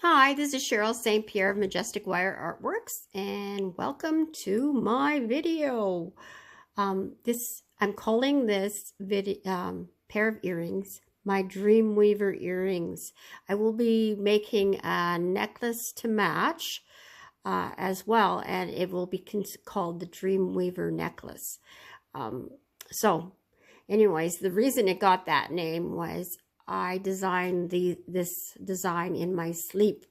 Hi, this is Cheryl, St.Pierre of Majestic Wire Artworks, and welcome to my video. I'm calling this video pair of earrings my Dreamweaver earrings. I will be making a necklace to match as well, and it will be called the Dreamweaver necklace. Anyways, the reason it got that name was I designed this design in my sleep,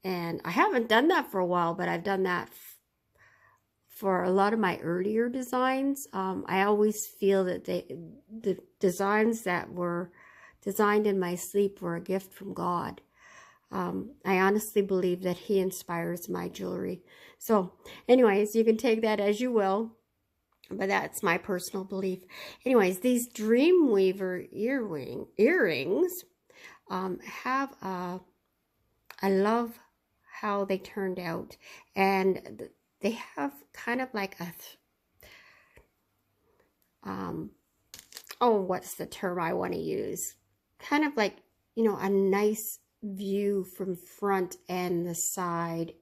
and I haven't done that for a while, but I've done that for a lot of my earlier designs. I always feel that the designs that were designed in my sleep were a gift from God. I honestly believe that He inspires my jewelry. So anyways, you can take that as you will, but that's my personal belief. Anyways, these Dreamweaver earrings I love how they turned out, and they have kind of like a what's the term I want to use? Kind of like, you know, a nice view from front and the side.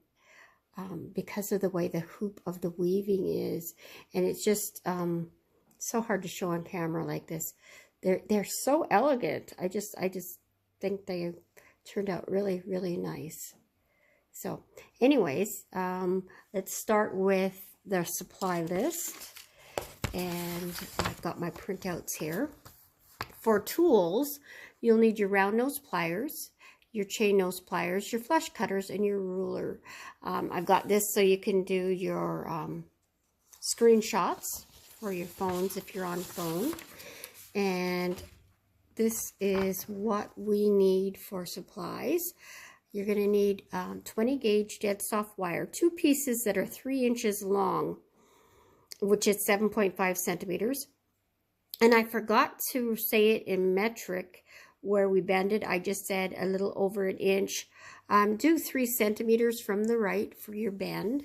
Because of the way the hoop of the weaving is, and it's just so hard to show on camera like this. They're so elegant. I just think they turned out really, really nice. So anyways, let's start with the supply list, and I've got my printouts here. For tools, you'll need your round nose pliers, your chain nose pliers, your flush cutters, and your ruler. I've got this so you can do your screenshots for your phones if you're on phone. And this is what we need for supplies. You're going to need 20 gauge dead soft wire, 2 pieces that are 3 inches long, which is 7.5 centimeters. And I forgot to say it in metric. Where we bended, I just said a little over an inch. Do 3 centimeters from the right for your bend.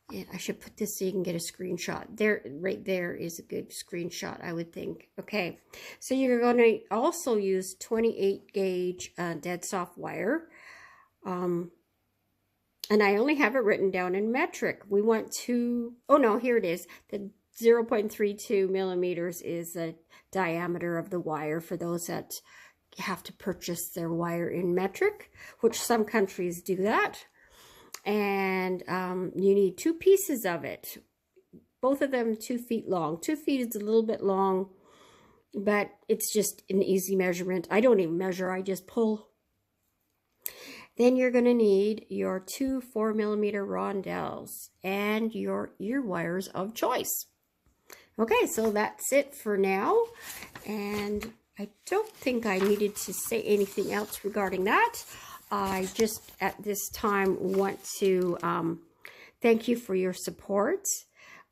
And I should put this so you can get a screenshot. There, right there is a good screenshot, I would think. Okay, so you're going to also use 28 gauge dead soft wire. And I only have it written down in metric. We want to, oh no, here it is. The 0.32 millimeters is the diameter of the wire for those that have to purchase their wire in metric, which some countries do that. And you need 2 pieces of it, both of them 2 feet long. 2 feet is a little bit long, but it's just an easy measurement. I don't even measure, I just pull. Then you're going to need your 2 4mm rondelles and your ear wires of choice. Okay, so that's it for now, and I don't think I needed to say anything else regarding that. I just at this time want to thank you for your support.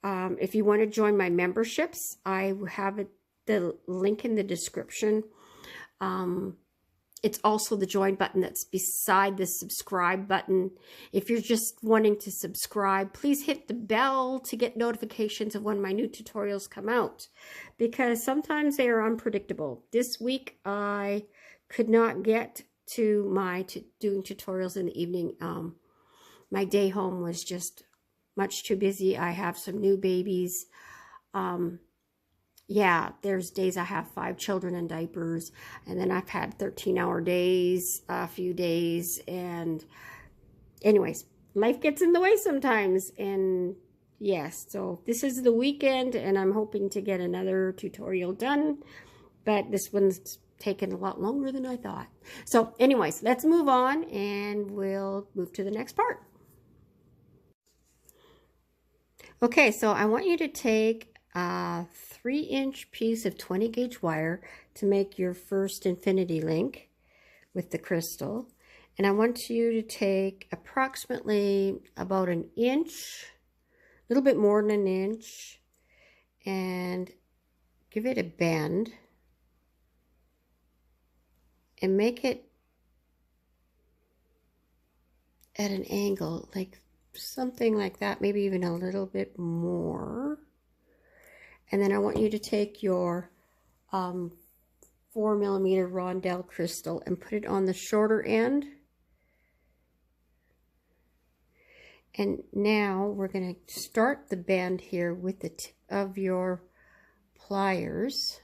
If you want to join my memberships, I have the link in the description. It's also the join button that's beside the subscribe button. If you're just wanting to subscribe, please hit the bell to get notifications of when my new tutorials come out, because sometimes they are unpredictable. This week, I could not get to doing tutorials in the evening. My day home was just much too busy. I have some new babies. Yeah, there's days I have 5 children in diapers, and then I've had 13-hour days, a few days, and anyways, life gets in the way sometimes, and yes, so this is the weekend, and I'm hoping to get another tutorial done, but this one's taken a lot longer than I thought. So anyways, let's move on, and we'll move to the next part. Okay, so I want you to take a 3-inch piece of 20 gauge wire to make your first infinity link with the crystal, and I want you to take approximately about an inch, a little bit more than an inch, and give it a bend and make it at an angle, like something like that, maybe even a little bit more. And then I want you to take your 4mm rondelle crystal and put it on the shorter end And now we're going to start the bend here with the tip of your pliers.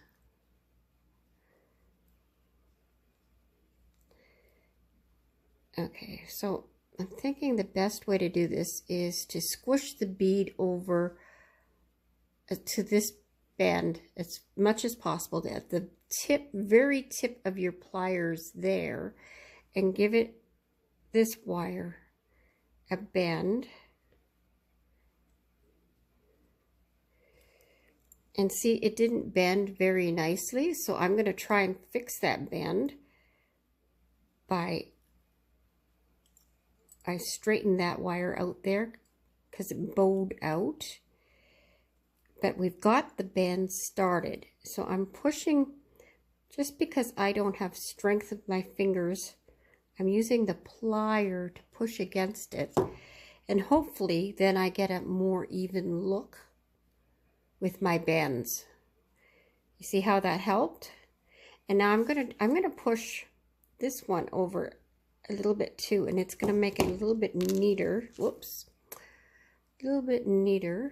Okay, so I'm thinking the best way to do this is to squish the bead over to this bend as much as possible, at the tip, very tip of your pliers there, and give it, this wire, a bend. And see, it didn't bend very nicely, so I'm going to try and fix that bend by, I straightened that wire out there because it bowed out. But we've got the bend started. So I'm pushing, just because I don't have strength of my fingers, I'm using the plier to push against it. And hopefully then I get a more even look with my bends. You see how that helped? And now I'm gonna push this one over a little bit too, and it's gonna make it a little bit neater. Whoops. A little bit neater.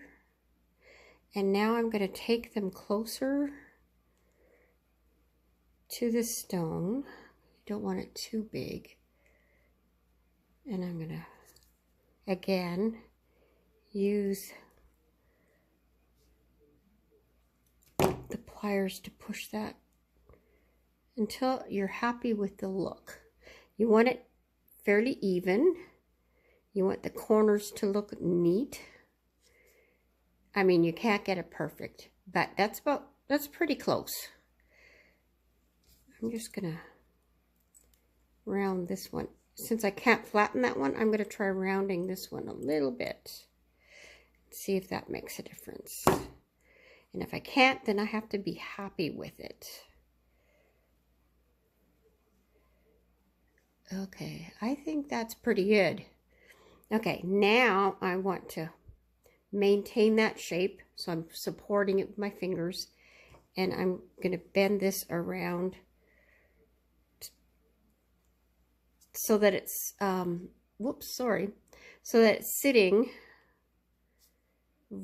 And now I'm going to take them closer to the stone. You don't want it too big. And I'm going to, again, use the pliers to push that until you're happy with the look. You want it fairly even. You want the corners to look neat. I mean, you can't get it perfect, but that's pretty close. I'm just gonna round this one. Since I can't flatten that one, I'm gonna try rounding this one a little bit. See if that makes a difference. And if I can't, then I have to be happy with it. Okay, I think that's pretty good. Okay, now I want to maintain that shape, so I'm supporting it with my fingers, and I'm going to bend this around so that it's so that it's sitting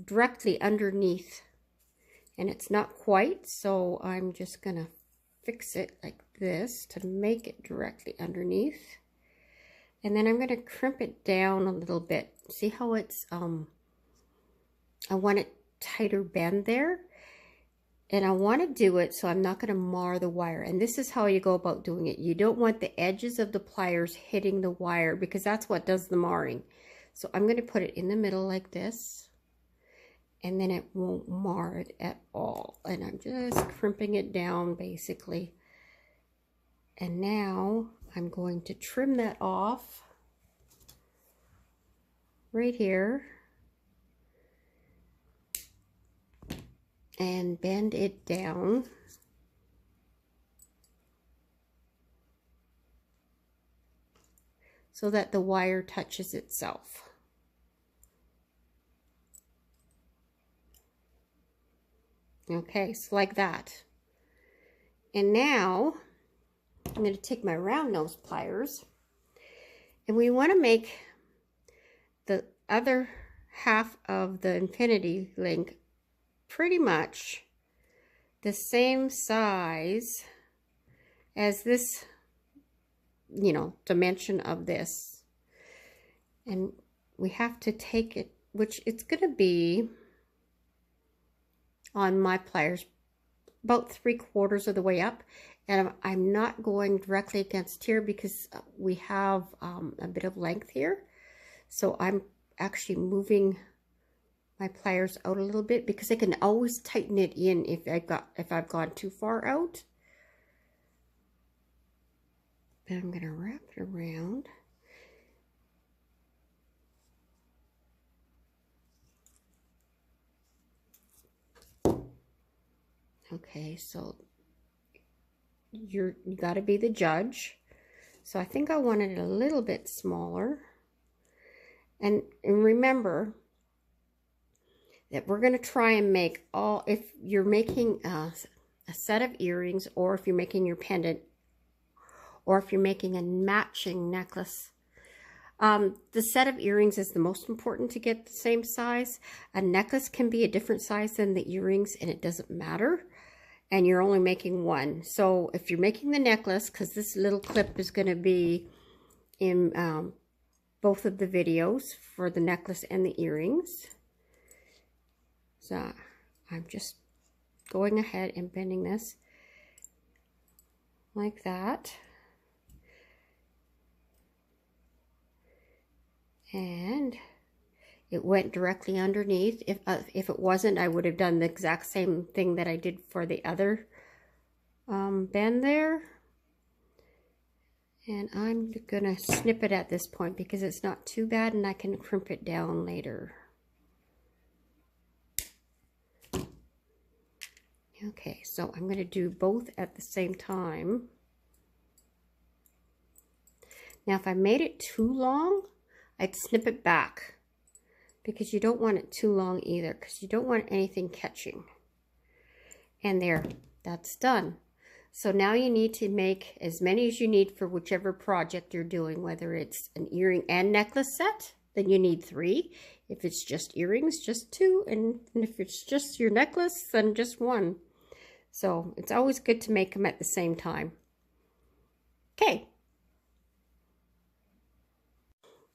directly underneath, and it's not quite, so I'm just going to fix it like this to make it directly underneath. And then I'm going to crimp it down a little bit. See how it's I want it tighter bend there, and I want to do it so I'm not going to mar the wire. And this is how you go about doing it. You don't want the edges of the pliers hitting the wire, because that's what does the marring. So I'm going to put it in the middle like this, and then it won't mar it at all. And I'm just crimping it down basically. And now I'm going to trim that off right here and bend it down so that the wire touches itself. Okay, so like that. And now I'm going to take my round nose pliers, and we want to make the other half of the infinity link pretty much the same size as this, you know, dimension of this. And we have to take it, which it's going to be on my pliers about 3/4 of the way up, and I'm not going directly against here because we have a bit of length here, so I'm actually moving my pliers out a little bit, because I can always tighten it in if I've gone too far out. Then I'm going to wrap it around. Okay, so you got to be the judge. So I think I wanted it a little bit smaller. And remember that we're going to try and make all, if you're making a set of earrings, or if you're making your pendant, or if you're making a matching necklace, The set of earrings is the most important to get the same size. A necklace can be a different size than the earrings, and it doesn't matter. And you're only making one. So if you're making the necklace, because this little clip is going to be in both of the videos for the necklace and the earrings. So I'm just going ahead and bending this like that. And it went directly underneath. If it wasn't, I would have done the exact same thing that I did for the other bend there. And I'm gonna snip it at this point because it's not too bad and I can crimp it down later. Okay, so I'm gonna do both at the same time. Now if I made it too long, I'd snip it back, because you don't want it too long either, because you don't want anything catching. And there, that's done. So now you need to make as many as you need for whichever project you're doing, whether it's an earring and necklace set, then you need 3. If it's just earrings, just 2. And if it's just your necklace, then just 1. So it's always good to make them at the same time. Okay.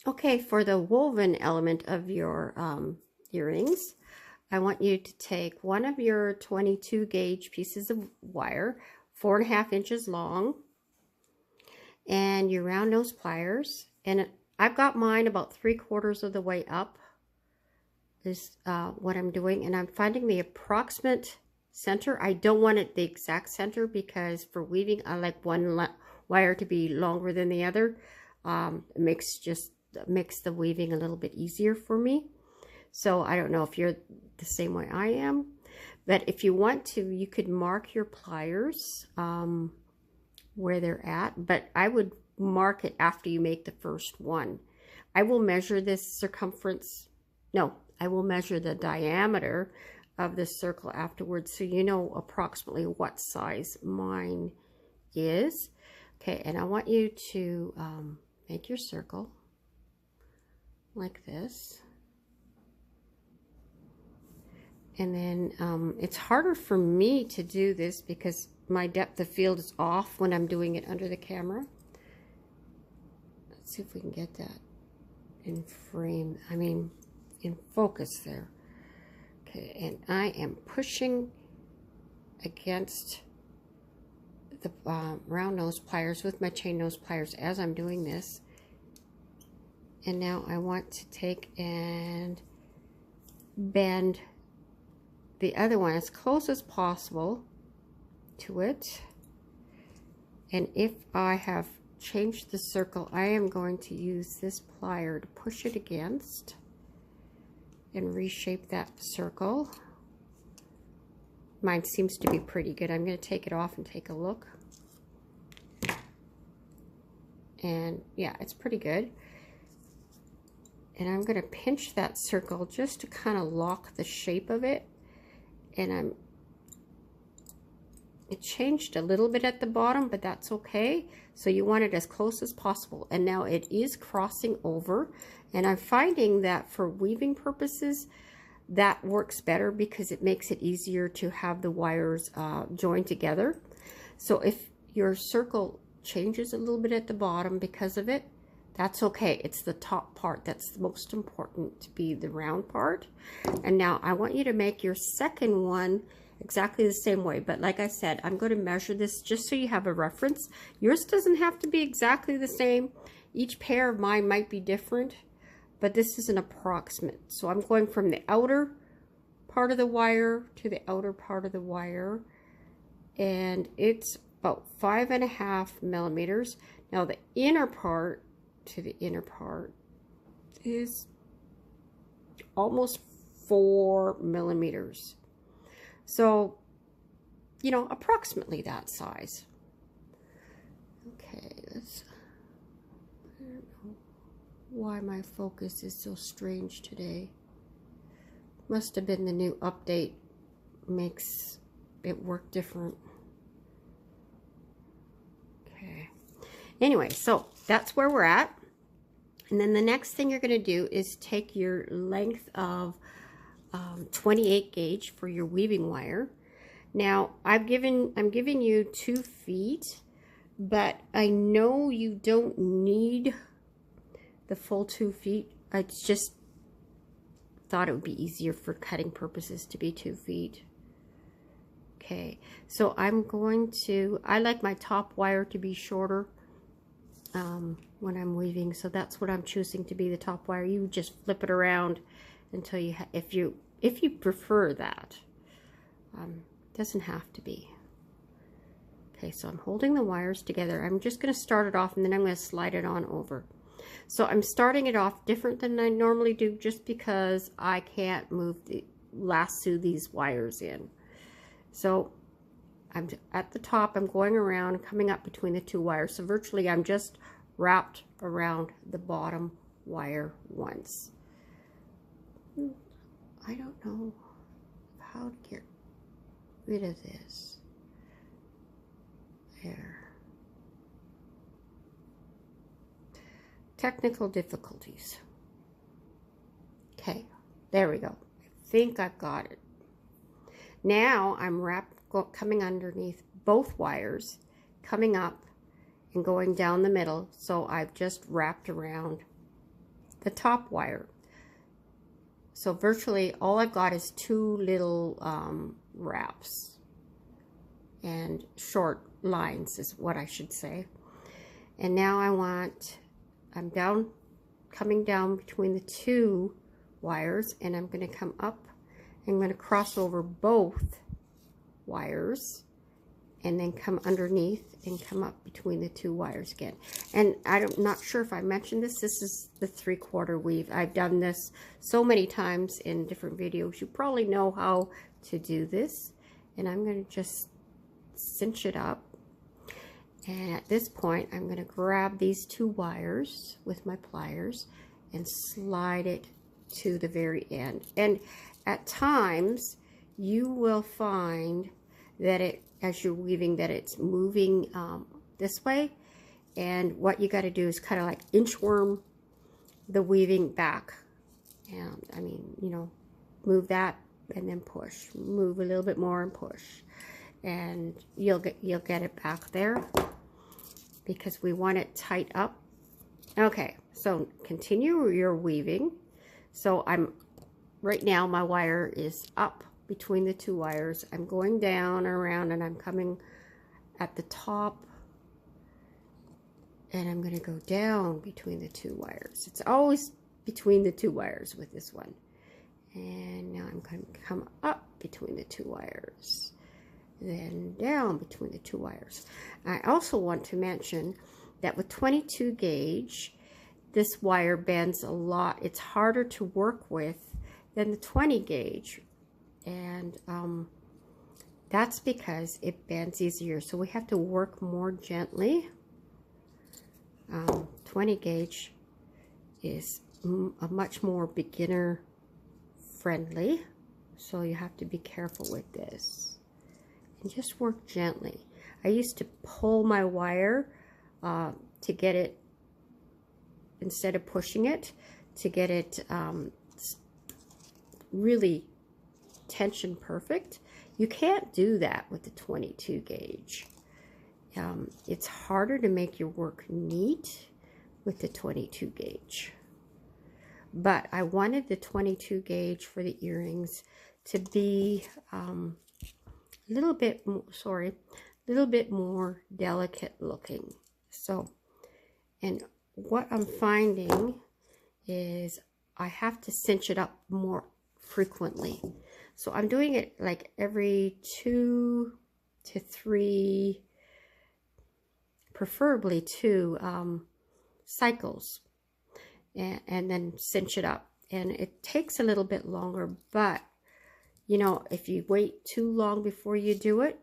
Okay, for the woven element of your earrings, I want you to take one of your 22 gauge pieces of wire, 4.5 inches long, and your round nose pliers. And I've got mine about 3/4 of the way up is what I'm doing. And I'm finding the approximate center. I don't want it the exact center, because for weaving, I like one wire to be longer than the other. It makes the weaving a little bit easier for me. So I don't know if you're the same way I am, but if you want to, you could mark your pliers where they're at, but I would mark it after you make the first one. I will measure this circumference. No, I will measure the diameter of the circle afterwards, so you know approximately what size mine is. Okay, and I want you to make your circle like this. And then it's harder for me to do this because my depth of field is off when I'm doing it under the camera. Let's see if we can get that in frame, in focus there. Okay, and I am pushing against the round nose pliers with my chain nose pliers as I'm doing this. And now I want to take and bend the other one as close as possible to it. And if I have changed the circle, I am going to use this plier to push it against and reshape that circle. Mine seems to be pretty good. I'm going to take it off and take a look. And yeah, it's pretty good. And I'm going to pinch that circle just to kind of lock the shape of it. And it changed a little bit at the bottom, but that's okay. So you want it as close as possible. And now it is crossing over. And I'm finding that for weaving purposes, that works better because it makes it easier to have the wires joined together. So if your circle changes a little bit at the bottom because of it, that's okay. It's the top part that's the most important to be the round part. And now I want you to make your second one exactly the same way. But like I said, I'm going to measure this just so you have a reference. Yours doesn't have to be exactly the same. Each pair of mine might be different, but this is an approximate. So I'm going from the outer part of the wire to the outer part of the wire. And it's about 5.5 millimeters. Now the inner part to the inner part is almost 4 millimeters. So, you know, approximately that size. Okay, I don't know why my focus is so strange today. Must have been the new update makes it work different. Okay. Anyway, so that's where we're at. And then the next thing you're going to do is take your length of 28 gauge for your weaving wire. Now I'm giving you 2 feet, but I know you don't need the full 2 feet. I just thought it would be easier for cutting purposes to be 2 feet. Okay, so I'm going to, I like my top wire to be shorter when I'm weaving, so that's what I'm choosing to be the top wire. You just flip it around until you, if you prefer that. Doesn't have to be. Okay, so I'm holding the wires together. I'm just going to start it off and then I'm going to slide it on over. So I'm starting it off different than I normally do just because I can't lasso these wires in. So I'm at the top, I'm going around, coming up between the 2 wires. So virtually I'm just wrapped around the bottom wire once. I don't know how to get rid of this. There. Technical difficulties. Okay, there we go. I think I've got it. Now I'm coming underneath both wires, coming up and going down the middle. So I've just wrapped around the top wire. So virtually all I've got is 2 little wraps and short lines is what I should say. And now I'm coming down between the 2 wires, and I'm going to come up. I'm going to cross over both wires and then come underneath and come up between the 2 wires again. And I'm not sure if I mentioned this. This is the 3/4 weave. I've done this so many times in different videos. You probably know how to do this. And I'm going to just cinch it up. And at this point, I'm going to grab these 2 wires with my pliers and slide it to the very end. And at times, you will find that as you're weaving, that it's moving this way. And what you got to do is kind of like inchworm the weaving back. And I mean, you know, move that and then push. Move a little bit more and push. And you'll get it back there because we want it tight up. Okay, so continue your weaving. So right now my wire is up between the 2 wires. I'm going down around and I'm coming at the top, and I'm going to go down between the 2 wires. It's always between the 2 wires with this one. And now I'm going to come up between the 2 wires, then down between the 2 wires. I also want to mention that with 22 gauge, this wire bends a lot. It's harder to work with than the 20 gauge. And that's because it bends easier. So we have to work more gently. 20 gauge is a much more beginner friendly. So you have to be careful with this. And just work gently. I used to pull my wire to get it, instead of pushing it, to get it really tension perfect. You can't do that with the 22 gauge. It's harder to make your work neat with the 22 gauge. But I wanted the 22 gauge for the earrings to be a little bit more delicate looking. So, and what I'm finding is I have to cinch it up more frequently. So I'm doing it like every 2 to 3, preferably 2 cycles, and then cinch it up. And it takes a little bit longer, but you know, if you wait too long before you do it,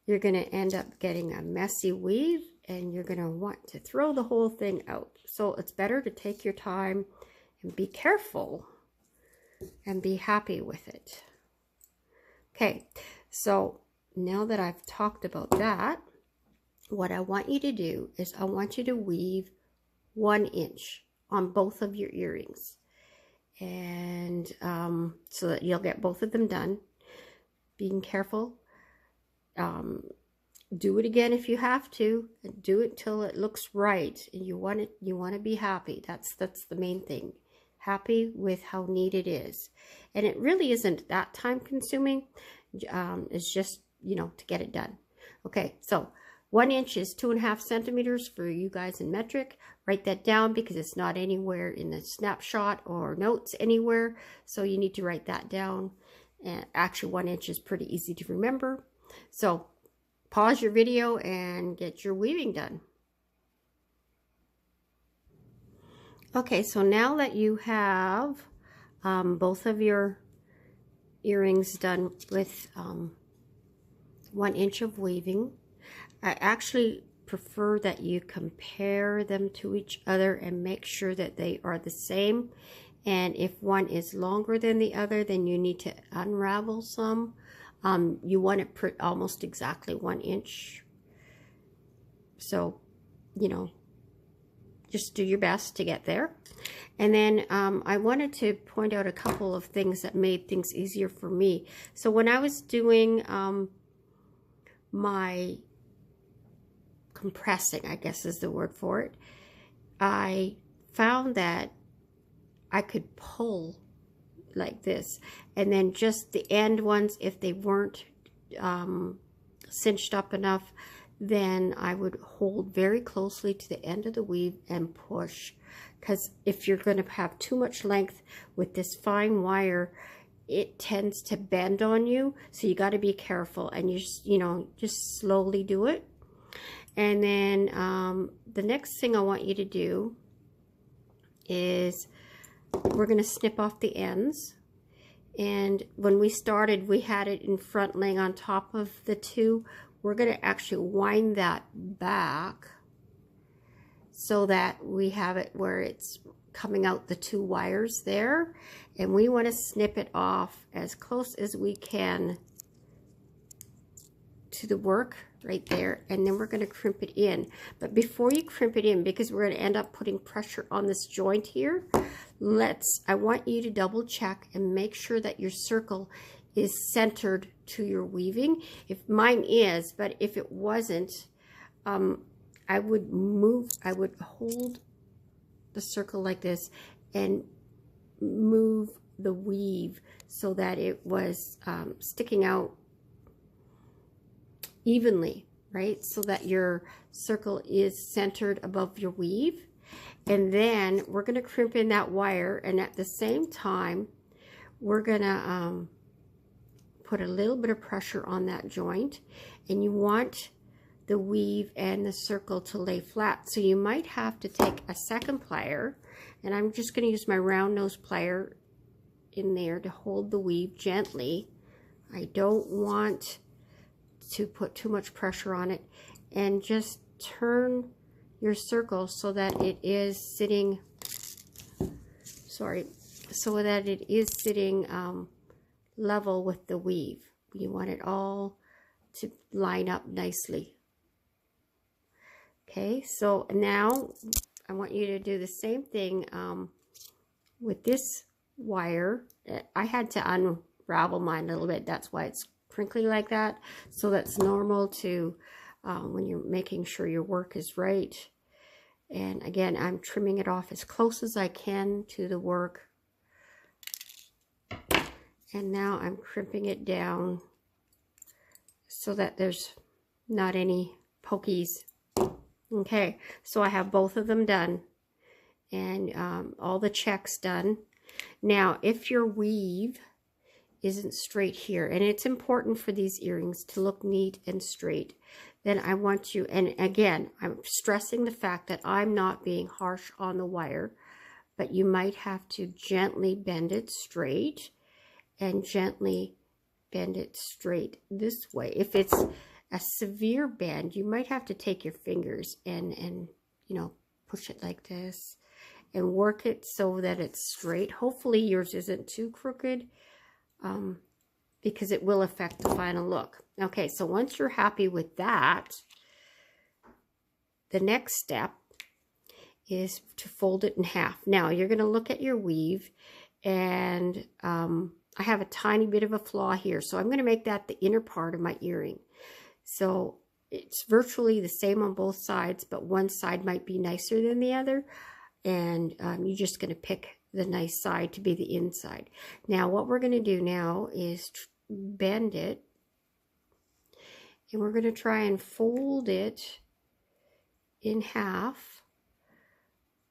you're going to end up getting a messy weave, and you're going to want to throw the whole thing out. So it's better to take your time and be careful and be happy with it. Okay, so now that I've talked about that, what I want you to do is I want you to weave 1 inch on both of your earrings. And so that you'll get both of them done. Being careful. Do it again if you have to, and do it till it looks right. And you want to be happy. That's the main thing. Happy with how neat it is. And it really isn't that time consuming. It's just, you know, to get it done. Okay, so 1 inch is 2.5 centimeters for you guys in metric. Write that down because it's not anywhere in the snapshot or notes anywhere. So you need to write that down. And actually 1 inch is pretty easy to remember. So pause your video and get your weaving done. Okay, so now that you have both of your earrings done with 1 inch of weaving, I actually prefer that you compare them to each other and make sure that they are the same. And if one is longer than the other, then you need to unravel some. You want it almost exactly 1 inch. So, you know, just do your best to get there. And then I wanted to point out a couple of things that made things easier for me. So when I was doing my compressing, I guess is the word for it, I found that I could pull like this, and then just the end ones, if they weren't cinched up enough, then I would hold very closely to the end of the weave and push, because if you're going to have too much length with this fine wire, it tends to bend on you. So you got to be careful, and you know, just slowly do it. And then the next thing I want you to do is we're going to snip off the ends. And when we started, we had it in front laying on top of the two. We're going to actually wind that back so that we have it where it's coming out the two wires there. And we want to snip it off as close as we can to the work right there, and then we're going to crimp it in. But before you crimp it in, because we're going to end up putting pressure on this joint here, I want you to double check and make sure that your circle is centered to your weaving. If mine is, but if it wasn't, I would hold the circle like this and move the weave so that it was sticking out evenly, right? So that your circle is centered above your weave. And then we're going to crimp in that wire, and at the same time we're going to put a little bit of pressure on that joint, and you want the weave and the circle to lay flat. So you might have to take a second plier, and I'm just going to use my round nose plier in there to hold the weave gently. I don't want to put too much pressure on it, and just turn your circle so that it is sitting, level with the weave. You want it all to line up nicely. Okay, so now I want you to do the same thing with this wire. I had to unravel mine a little bit, that's why it's crinkly like that. So that's normal to when you're making sure your work is right. And again, I'm trimming it off as close as I can to the work. And now I'm crimping it down so that there's not any pokies. Okay, so I have both of them done, and all the checks done. Now, if your weave isn't straight here, and it's important for these earrings to look neat and straight, then I want you, and again, I'm stressing the fact that I'm not being harsh on the wire, but you might have to gently bend it straight and gently bend it straight this way. If it's a severe bend, you might have to take your fingers and you know, push it like this and work it so that it's straight. Hopefully yours isn't too crooked, because it will affect the final look. Okay, so once you're happy with that, the next step is to fold it in half. Now you're going to look at your weave, and I have a tiny bit of a flaw here, so I'm going to make that the inner part of my earring. So it's virtually the same on both sides, but one side might be nicer than the other, and you're just going to pick the nice side to be the inside. Now what we're going to do now is bend it, and we're going to try and fold it in half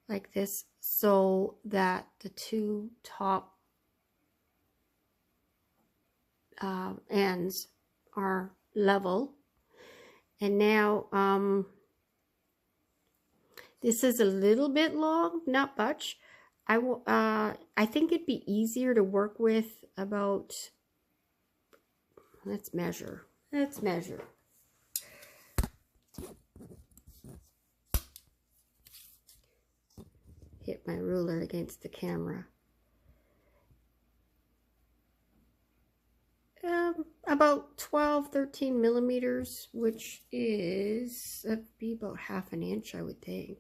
like this, so that the two top ends are level. And now this is a little bit long, not much. I think it'd be easier to work with about, let's measure. Hit my ruler against the camera. About 12, 13 millimeters, which is, that'd be about half an inch, I would think.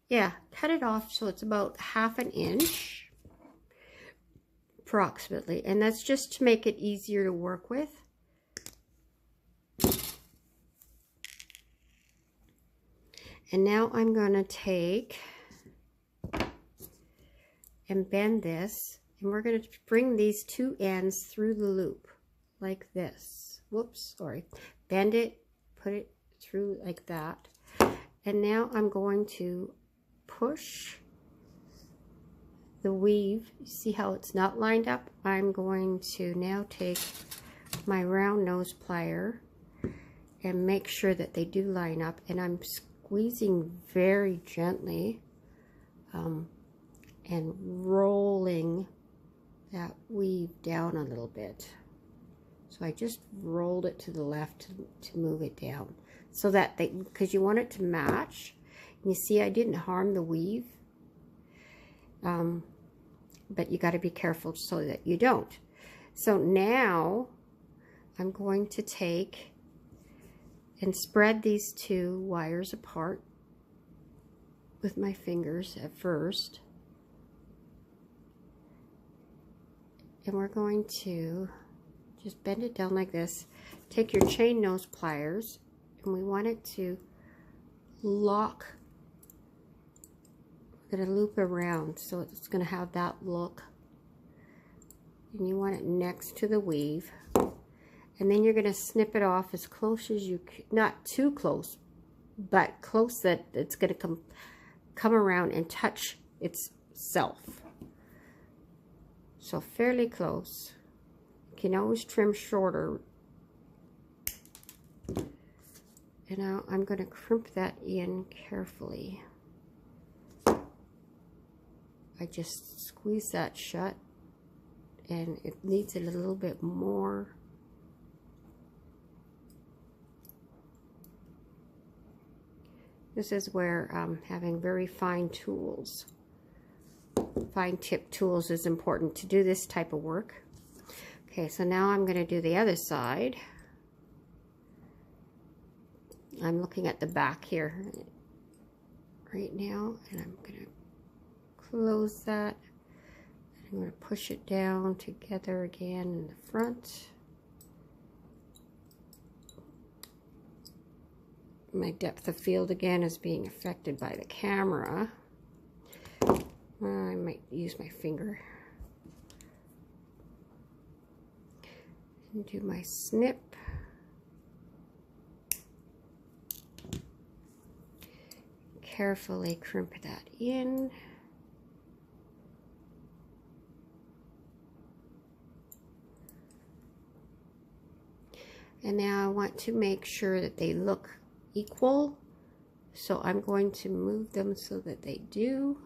Yeah, cut it off so it's about half an inch, approximately. And that's just to make it easier to work with. And now I'm going to take and bend this, and we're going to bring these two ends through the loop like this. Whoops, sorry. Bend it, put it through like that. And now I'm going to push the weave. You see how it's not lined up? I'm going to now take my round nose plier and make sure that they do line up, and I'm squeezing very gently and rolling that weave down a little bit. So I just rolled it to the left to move it down, so that because you want it to match. You see, I didn't harm the weave, but you got to be careful so that you don't. So now I'm going to take and spread these two wires apart with my fingers at first. And we're going to just bend it down like this. Take your chain nose pliers, and we want it to lock. We're going to loop around, so it's going to have that look. And you want it next to the weave. And then you're going to snip it off as close as you can. Not too close, but close that it's going to come around and touch itself. So fairly close. You can always trim shorter. And now I'm going to crimp that in carefully. I just squeeze that shut, and it needs it a little bit more. This is where having very fine tools, fine tip tools is important to do this type of work. Okay, so now I'm going to do the other side. I'm looking at the back here right now, and I'm going to close that. I'm going to push it down together again in the front. My depth of field again is being affected by the camera. I might use my finger. And do my snip. Carefully crimp that in. And now I want to make sure that they look equal, so I'm going to move them so that they do.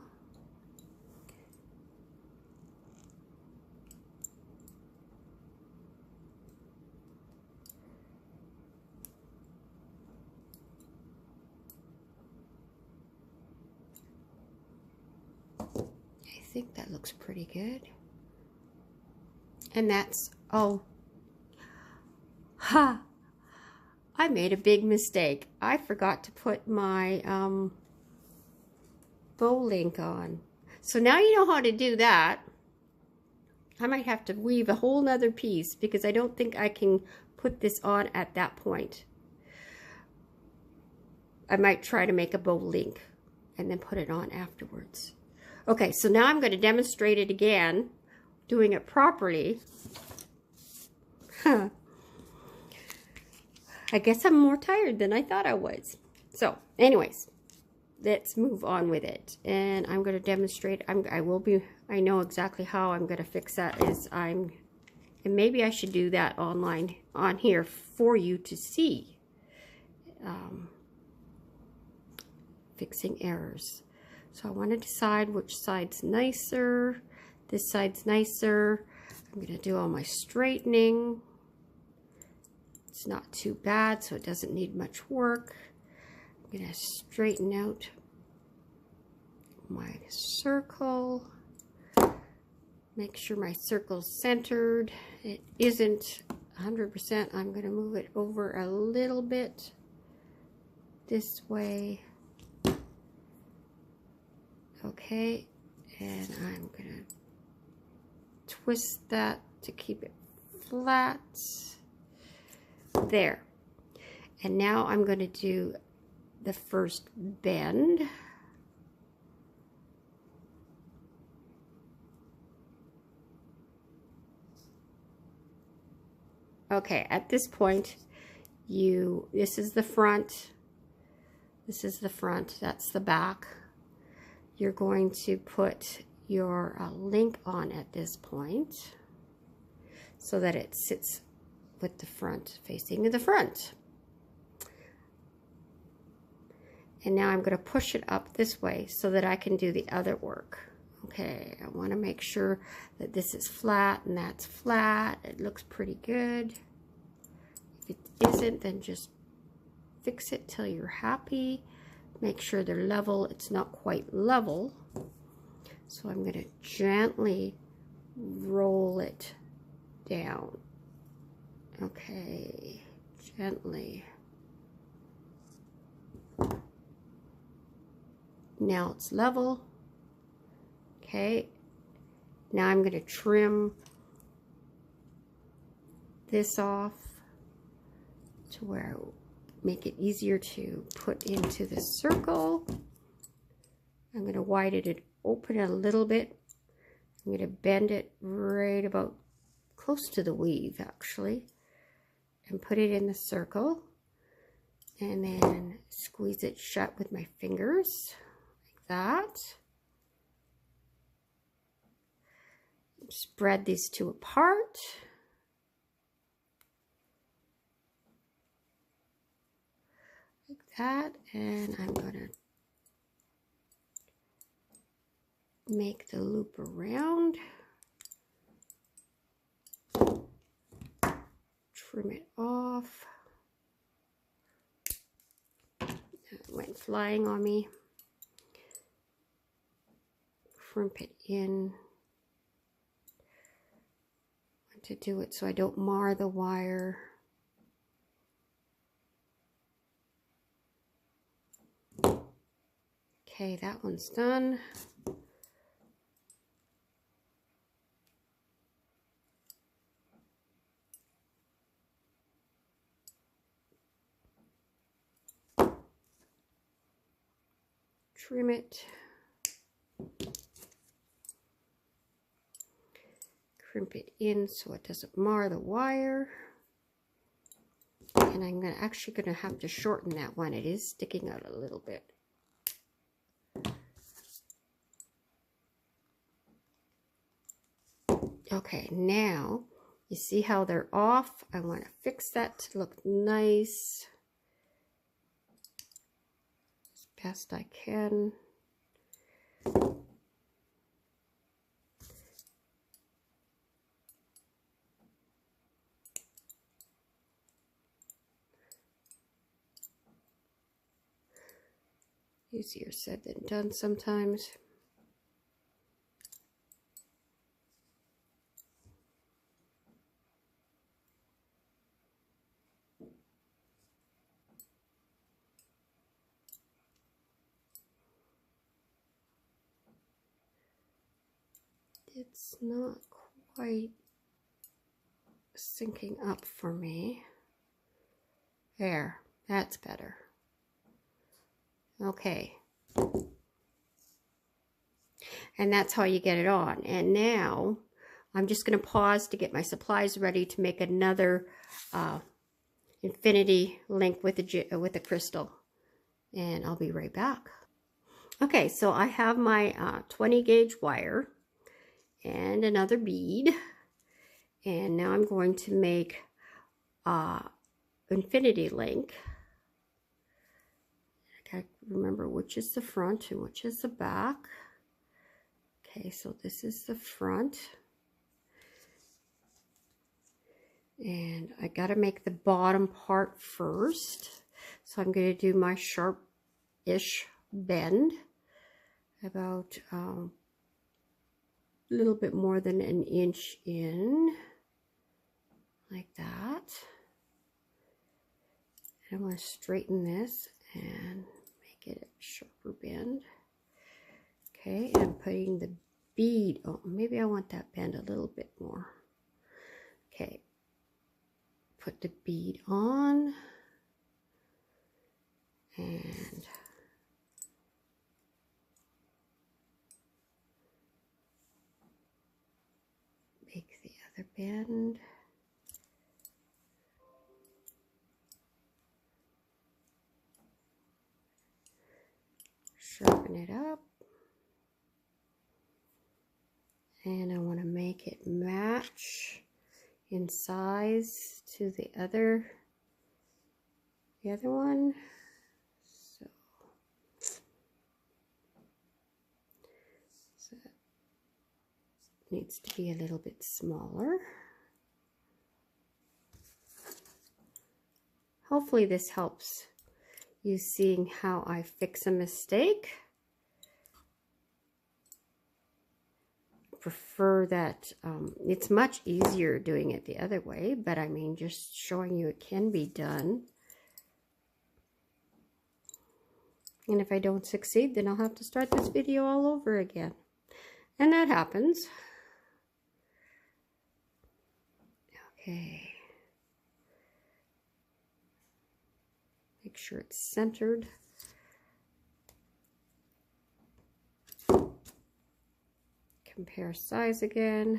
I think that looks pretty good. And that's, oh, ha! I made a big mistake. I forgot to put my bow link on. So now you know how to do that. I might have to weave a whole nother piece because I don't think I can put this on at that point. I might try to make a bow link and then put it on afterwards. Okay, so now I'm going to demonstrate it again, doing it properly. I guess I'm more tired than I thought I was. So anyways, let's move on with it. And I'm going to demonstrate. I know exactly how I'm going to fix that and maybe I should do that online on here for you to see. Fixing errors. So I want to decide which side's nicer. This side's nicer. I'm going to do all my straightening. It's not too bad, so it doesn't need much work. I'm going to straighten out my circle. Make sure my circle's centered. It isn't 100%. I'm going to move it over a little bit this way. Okay, and I'm going to twist that to keep it flat. There. And now I'm going to do the first bend. Okay, at this point, this is the front, that's the back. You're going to put your link on at this point so that it sits with the front, facing the front. And now I'm going to push it up this way so that I can do the other work. Okay, I want to make sure that this is flat and that's flat. It looks pretty good. If it isn't, then just fix it till you're happy. Make sure they're level. It's not quite level. So I'm going to gently roll it down. Okay, gently. Now it's level. Okay, now I'm going to trim this off to where make it easier to put into the circle. I'm going to widen it open a little bit. I'm going to bend it right about close to the weave actually and put it in the circle and then squeeze it shut with my fingers like that. Spread these two apart. That, and I'm going to make the loop around, trim it off. It went flying on me. Crimp it in. I want to do it so I don't mar the wire. Okay, that one's done. Trim it. Crimp it in so it doesn't mar the wire. And I'm actually going to have to shorten that one. It is sticking out a little bit. Okay, now you see how they're off. I want to fix that to look nice as best I can. Easier said than done sometimes. it's not quite syncing up for me. There, that's better. Okay. And that's how you get it on. And now I'm just going to pause to get my supplies ready to make another infinity link with the crystal. And I'll be right back. Okay, so I have my 20 gauge wire and another bead. And now I'm going to make infinity link. I gotta remember which is the front and which is the back. Okay, so this is the front. And I gotta make the bottom part first. So I'm gonna do my sharp-ish bend, about a little bit more than an inch in, like that. And I'm gonna straighten this and make it a sharper bend. Okay, and I'm putting the bead, oh, maybe I want that bend a little bit more. Okay, put the bead on, and make the other bend. Sharpen it up. And I want to make it match in size to the other one. So that needs to be a little bit smaller. Hopefully this helps you seeing how I fix a mistake. Prefer that it's much easier doing it the other way, but I mean, just showing you it can be done. And if I don't succeed, then I'll have to start this video all over again, and that happens. Okay, make sure it's centered. Compare size again.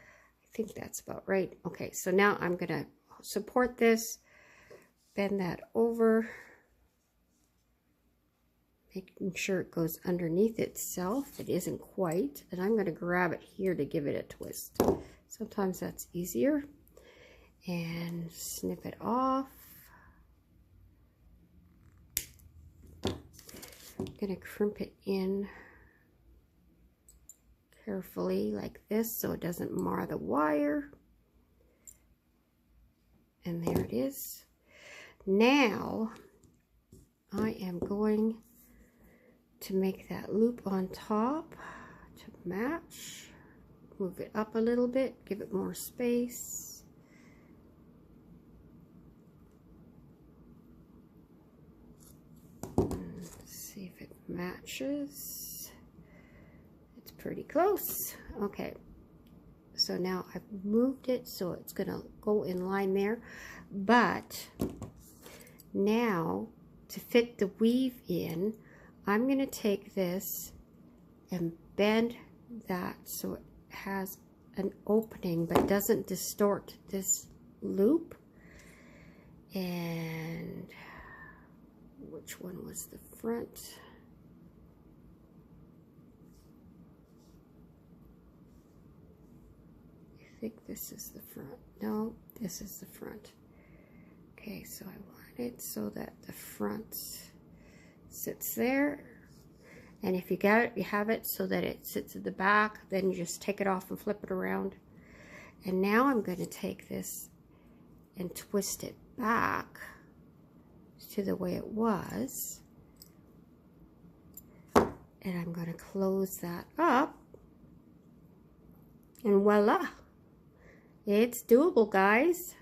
I think that's about right. Okay, so now I'm gonna support this, bend that over, making sure it goes underneath itself. It isn't quite, and I'm gonna grab it here to give it a twist. Sometimes that's easier. And snip it off. I'm going to crimp it in carefully like this so it doesn't mar the wire. And there it is. Now I am going to make that loop on top to match. Move it up a little bit, give it more space. See if it matches. It's pretty close. Okay, so now I've moved it so it's gonna go in line there, but now to fit the weave in, I'm gonna take this and bend that so it has an opening but doesn't distort this loop. And which one was the front? I think this is the front. No, this is the front. Okay, so I want it so that the front sits there. And if you got it, you have it so that it sits at the back, then you just take it off and flip it around. And now I'm going to take this and twist it back to the way it was, and I'm going to close that up, and voila, it's doable, guys.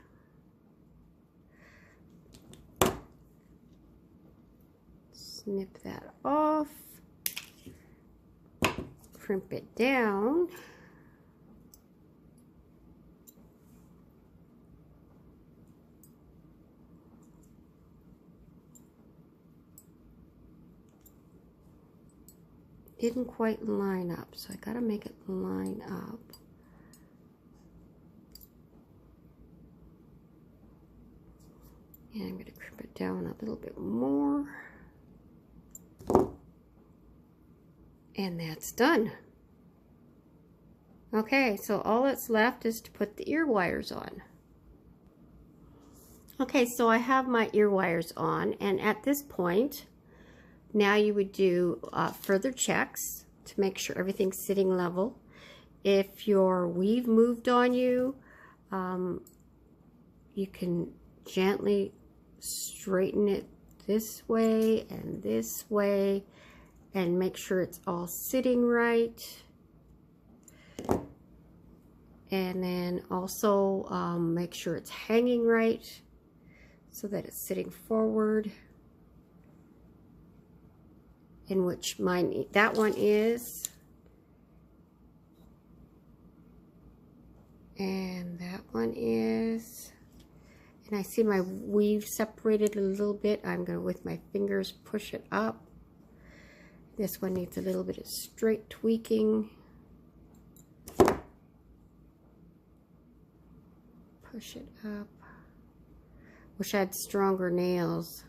Snip that off, crimp it down. Didn't quite line up, so I gotta make it line up. And I'm gonna crimp it down a little bit more. And that's done. Okay, so all that's left is to put the ear wires on. Okay, so I have my ear wires on, and at this point, now you would do further checks to make sure everything's sitting level. If your weave moved on you, you can gently straighten it this way and make sure it's all sitting right. And then also make sure it's hanging right so that it's sitting forward. In which that one is. And that one is. And I see my weave separated a little bit. I'm going to, with my fingers, push it up. This one needs a little bit of straight tweaking. Push it up. Wish I had stronger nails.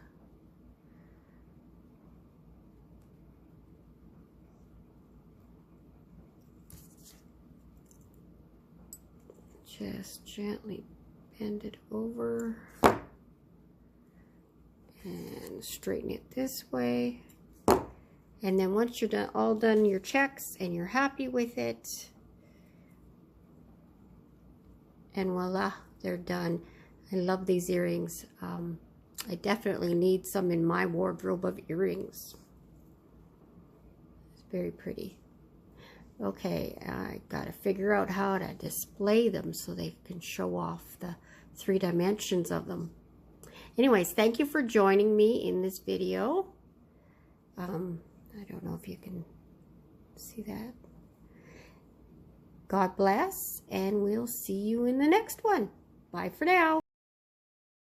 Just gently bend it over and straighten it this way. And then once you're all done your checks and you're happy with it, and voila, they're done. I love these earrings. I definitely need some in my wardrobe of earrings. It's very pretty. Okay, I gotta figure out how to display them so they can show off the 3 dimensions of them. Anyways, thank you for joining me in this video. I don't know if you can see that. God bless, and we'll see you in the next one. Bye for now.